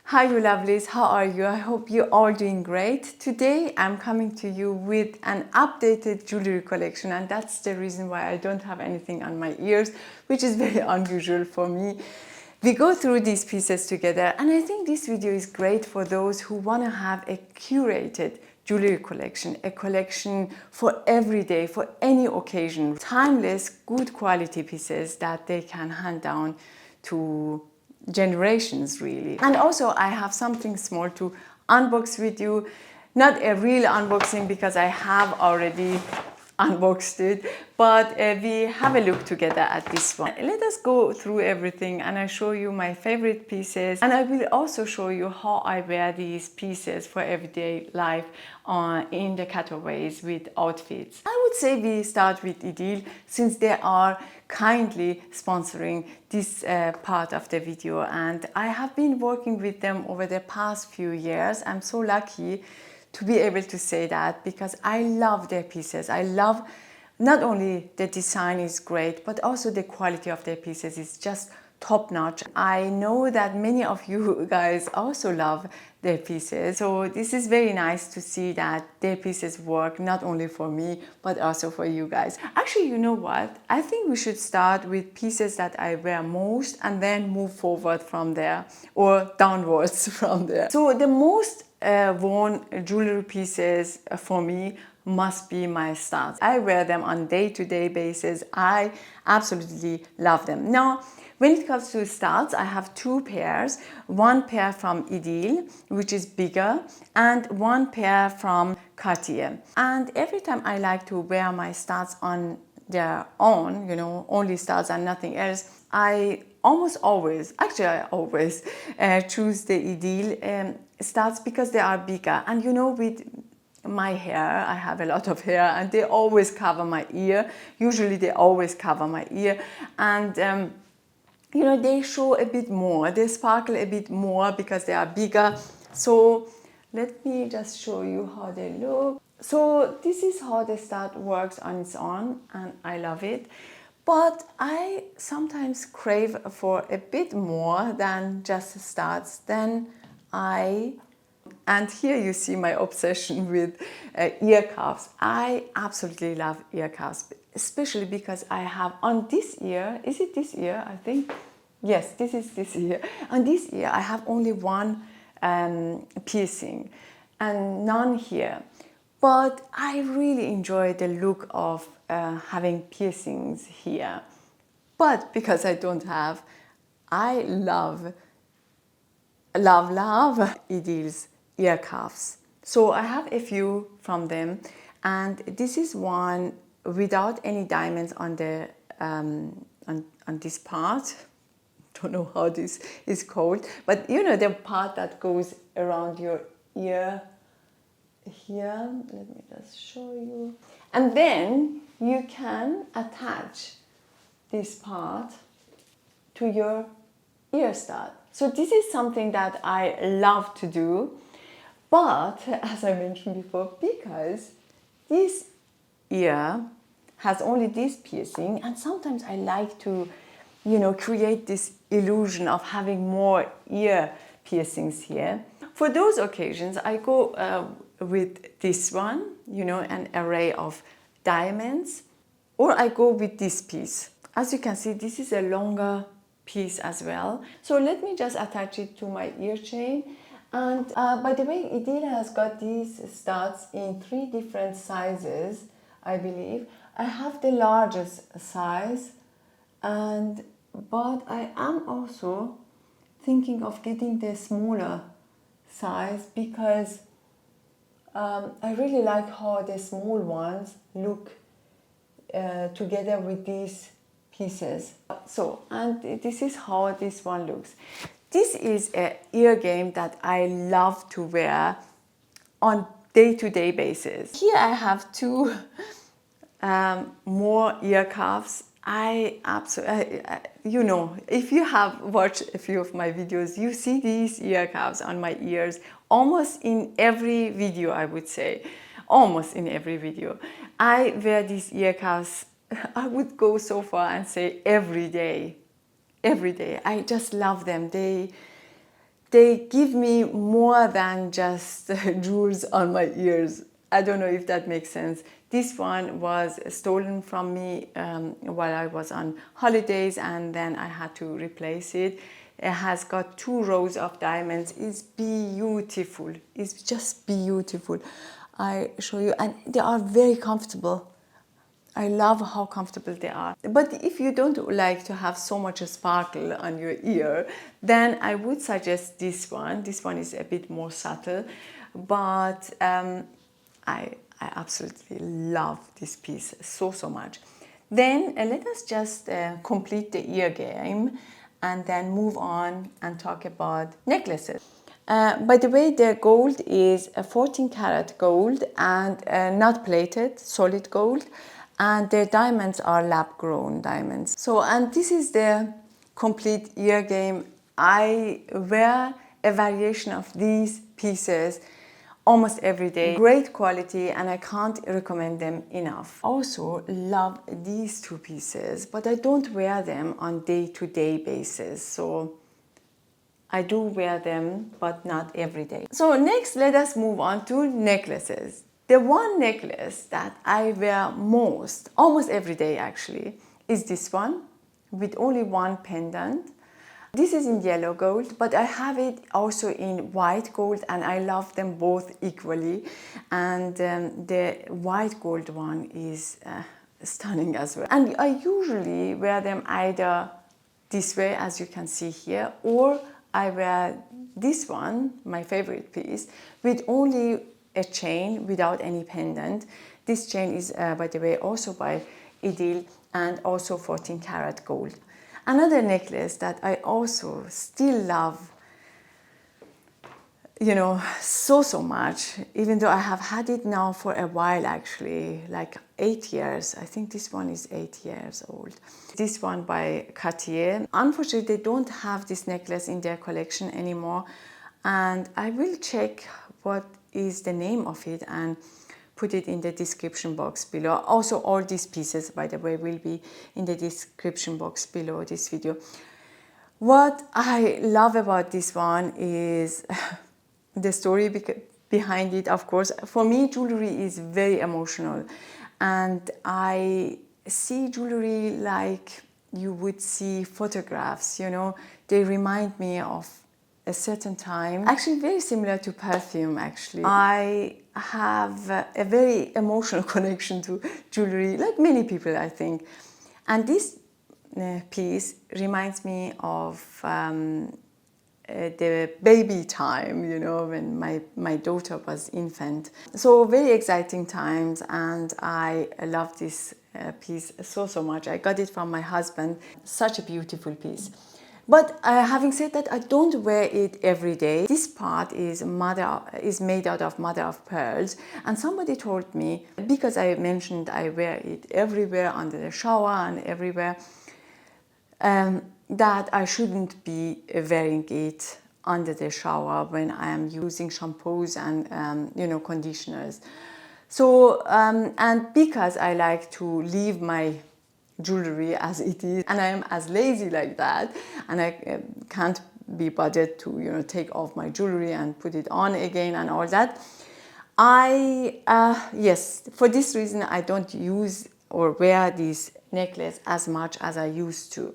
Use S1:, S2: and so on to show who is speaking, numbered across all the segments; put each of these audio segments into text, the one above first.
S1: Hi you lovelies, how are you? I hope you're all doing great. Today I'm coming to you with an updated jewelry collection, and that's the reason why I don't have anything on my ears, which is very unusual for me. We go through these pieces together, and I think this video is great for those who want to have a curated jewelry collection, a collection for every day, for any occasion. Timeless, good quality pieces that they can hand down to generations really. And also I have something small to unbox with you, not a real unboxing because I have already unboxed it, but we have a look together at this one. Let us go through everything and I show you my favorite pieces, and I will also show you how I wear these pieces for everyday life in the cutaways with outfits. I would say we start with Idyl, since they are kindly sponsoring this part of the video, and I have been working with them over the past few years. I'm so lucky to be able to say that because I love their pieces. I love not only the design is great, but also the quality of their pieces is just top notch. I know that many of you guys also love their pieces, so this is very nice to see that their pieces work not only for me but also for you guys. Actually, you know what, I think we should start with pieces that I wear most and then move forward from there, or downwards from there. So the most worn jewelry pieces for me must be my studs. I wear them on day-to-day basis. I absolutely love them. Now, when it comes to studs, I have two pairs. One pair from Idyl, which is bigger, and one pair from Cartier. And every time I like to wear my studs on their own, you know, only studs and nothing else, I almost always, actually I always choose the Idyl studs because they are bigger. And you know, with my hair, I have a lot of hair and they always cover my ear. Usually they always cover my ear, and you know, they show a bit more, they sparkle a bit more because they are bigger. So let me just show you how they look. So this is how the stud works on its own, and I love it. But I sometimes crave for a bit more than just studs. And here you see my obsession with ear cuffs. I absolutely love ear cuffs, especially because I have on this ear, is it this ear? I think, yes, this is this ear. On this ear, I have only one piercing and none here. But I really enjoy the look of having piercings here. But because I don't have, I love Idyl's ear cuffs. So I have a few from them, and this is one without any diamonds on the on this part. Don't know how this is called, but you know, the part that goes around your ear here. Let me just show you. And then you can attach this part to your ear stud. So this is something that I love to do, but as I mentioned before, because this ear has only this piercing, and sometimes I like to, you know, create this illusion of having more ear piercings here. For those occasions, I go with this one, you know, an array of diamonds, or I go with this piece. As you can see, this is a longer piece as well. So let me just attach it to my ear chain. And by the way, Idyl has got these studs in 3 different sizes, I believe. I have the largest size, but I am also thinking of getting the smaller size because I really like how the small ones look together with these pieces. So, and this is how this one looks. This is an ear game that I love to wear on day-to-day basis. Here I have 2 more ear cuffs. I absolutely, you know, if you have watched a few of my videos, you see these ear cuffs on my ears almost in every video, I would say. Almost in every video. I wear these ear cuffs, I would go so far and say every day. Every day. I just love them. They They give me more than just jewels on my ears. I don't know if that makes sense. This one was stolen from me while I was on holidays, and then I had to replace it. It has got 2 rows of diamonds. It's beautiful. It's just beautiful. I show you, and they are very comfortable. I love how comfortable they are. But if you don't like to have so much sparkle on your ear, then I would suggest this one. This one is a bit more subtle, but I absolutely love this piece so much. Then let us just complete the ear game and then move on and talk about necklaces. By the way, their gold is a 14 karat gold and not plated, solid gold. And their diamonds are lab-grown diamonds. So, and this is the complete ear game. I wear a variation of these pieces almost every day. Great quality, and I can't recommend them enough. Also love these 2 pieces, but I don't wear them on day-to-day basis. So I do wear them, but not every day. So next, let us move on to necklaces. The one necklace that I wear most, almost every day actually, is this one with only one pendant. This is in yellow gold, but I have it also in white gold, and I love them both equally. And the white gold one is stunning as well. And I usually wear them either this way, as you can see here, or I wear this one, my favorite piece, with only a chain without any pendant. This chain is, by the way, also by Idyl and also 14 karat gold. Another necklace that I also still love, you know, so much, even though I have had it now for a while actually, like 8 years. I think this one is 8 years old. This one by Cartier. Unfortunately, they don't have this necklace in their collection anymore, and I will check what is the name of it and put it in the description box below. Also, all these pieces, by the way, will be in the description box below this video. What I love about this one is the story behind it, of course. For me, jewelry is very emotional, and I see jewelry like you would see photographs, you know. They remind me of a certain time. Actually, very similar to perfume, actually. I have a very emotional connection to jewelry, like many people, I think. And this piece reminds me of the baby time, you know, when my daughter was infant. So very exciting times, and I love this piece so much. I got it from my husband. Such a beautiful piece. But having said that, I don't wear it every day. This part is made out of mother of pearls, and somebody told me, because I mentioned I wear it everywhere, under the shower and everywhere, that I shouldn't be wearing it under the shower when I am using shampoos and you know, conditioners. So and because I like to leave my jewelry as it is, and I am as lazy like that, and I can't be bothered to, you know, take off my jewelry and put it on again and all that. Yes, for this reason I don't use or wear this necklace as much as I used to.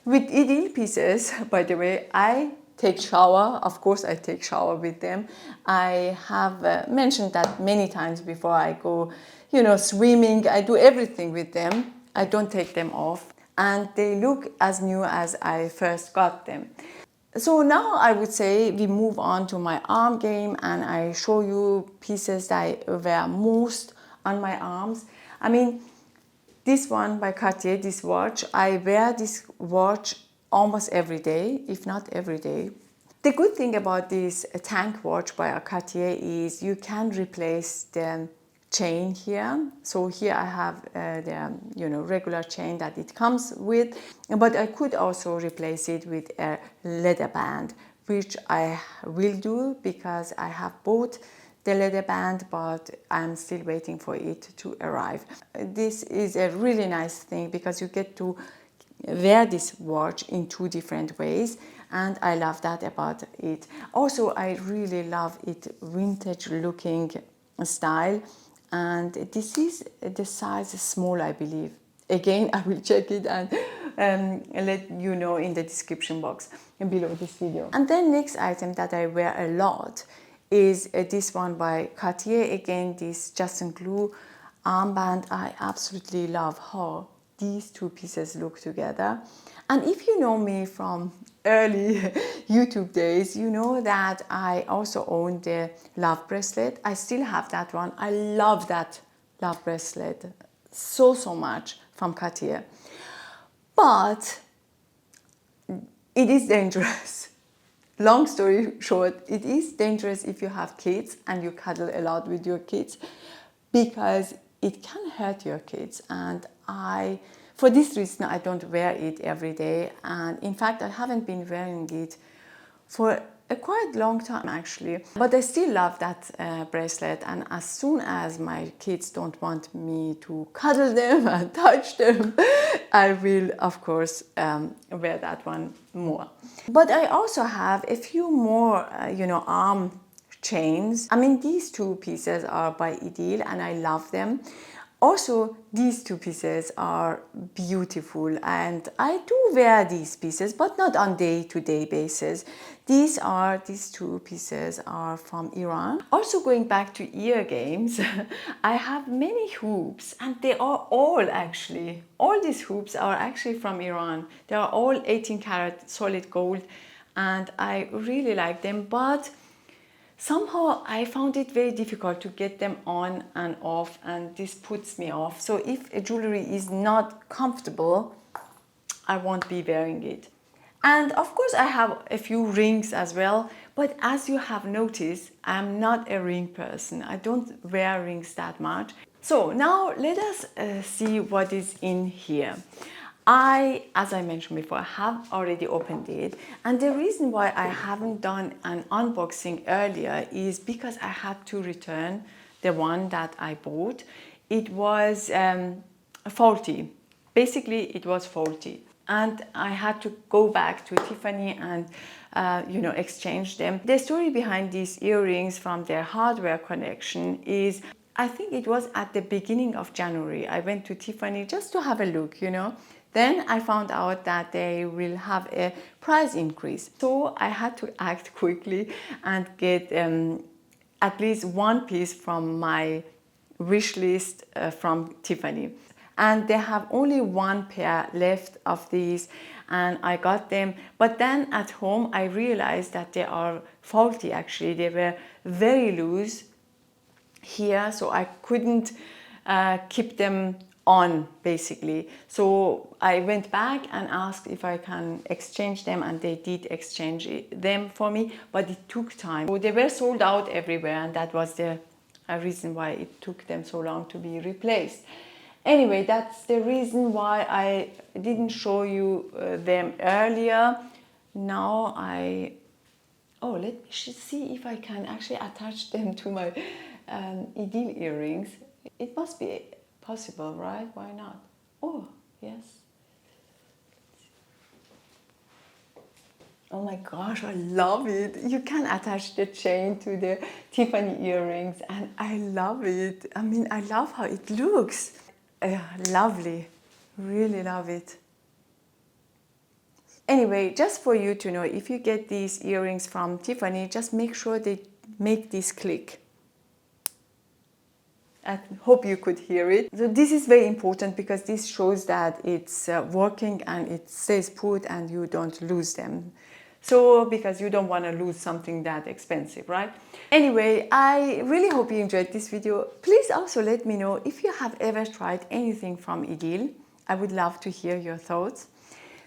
S1: With Idyl pieces, by the way, I take shower. Of course, I take shower with them. I have mentioned that many times before. I go, you know, swimming. I do everything with them. I don't take them off, and they look as new as I first got them. So now I would say we move on to my arm game, and I show you pieces that I wear most on my arms. I mean, this one by Cartier, this watch, I wear this watch almost every day, if not every day. The good thing about this tank watch by Cartier is you can replace the chain here. So here I have the, you know, regular chain that it comes with, but I could also replace it with a leather band, which I will do because I have bought the leather band, but I'm still waiting for it to arrive. This is a really nice thing because you get to wear this watch in 2 different ways, and I love that about it. Also, I really love it vintage looking style, and this is the size small, I believe. Again, I will check it and let you know in the description box below this video. And then next item that I wear a lot is this one by Cartier. Again, this Justin glue armband. I absolutely love how these 2 pieces look together. And if you know me from early YouTube days, you know that I also own the love bracelet. I still have that one. I love that love bracelet so much from Cartier. But it is dangerous. Long story short, it is dangerous if you have kids and you cuddle a lot with your kids, because it can hurt your kids. And for this reason, I don't wear it every day. And in fact, I haven't been wearing it for a quite long time actually. But I still love that bracelet. And as soon as my kids don't want me to cuddle them and touch them, I will, of course, wear that one more. But I also have a few more, arm chains. I mean, these 2 pieces are by Idyl and I love them. Also, these 2 pieces are beautiful, and I do wear these pieces, but not on day-to-day basis. These 2 pieces are from Iran. Also, going back to ear games, I have many hoops, and they are all these hoops are actually from Iran. They are all 18 karat solid gold, and I really like them, but somehow I found it very difficult to get them on and off, and this puts me off. So if a jewelry is not comfortable, I won't be wearing it. And of course I have a few rings as well, but as you have noticed, I'm not a ring person. I don't wear rings that much. So now let us see what is in here. As I mentioned before, have already opened it, and the reason why I haven't done an unboxing earlier is because I had to return the one that I bought. It was faulty. Basically, it was faulty, and I had to go back to Tiffany and exchange them. The story behind these earrings from their hardware collection is, I think it was at the beginning of January. I went to Tiffany just to have a look, Then I found out that they will have a price increase. So I had to act quickly and get at least 1 piece from my wish list from Tiffany. And they have only 1 pair left of these, and I got them. But then at home I realized that they are faulty actually. They were very loose here, so I couldn't keep them on basically. So I went back and asked if I can exchange them, and they did exchange them for me, but it took time. So they were sold out everywhere, and that was the reason why it took them so long to be replaced. Anyway, that's the reason why I didn't show you them earlier. Now let me see if I can actually attach them to my Idyl earrings. It must be possible, right? Why not? Oh, yes. Oh my gosh, I love it. You can attach the chain to the Tiffany earrings, and I love it. I mean, I love how it looks. Lovely. Really love it. Anyway, just for you to know, if you get these earrings from Tiffany, just make sure they make this click. I hope you could hear it. So this is very important because this shows that it's working and it stays put and you don't lose them. So because you don't want to lose something that expensive, right? Anyway, I really hope you enjoyed this video. Please also let me know if you have ever tried anything from Idyl. I would love to hear your thoughts.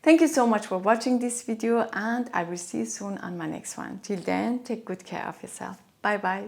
S1: Thank you so much for watching this video, and I will see you soon on my next one. Till then, take good care of yourself. Bye bye.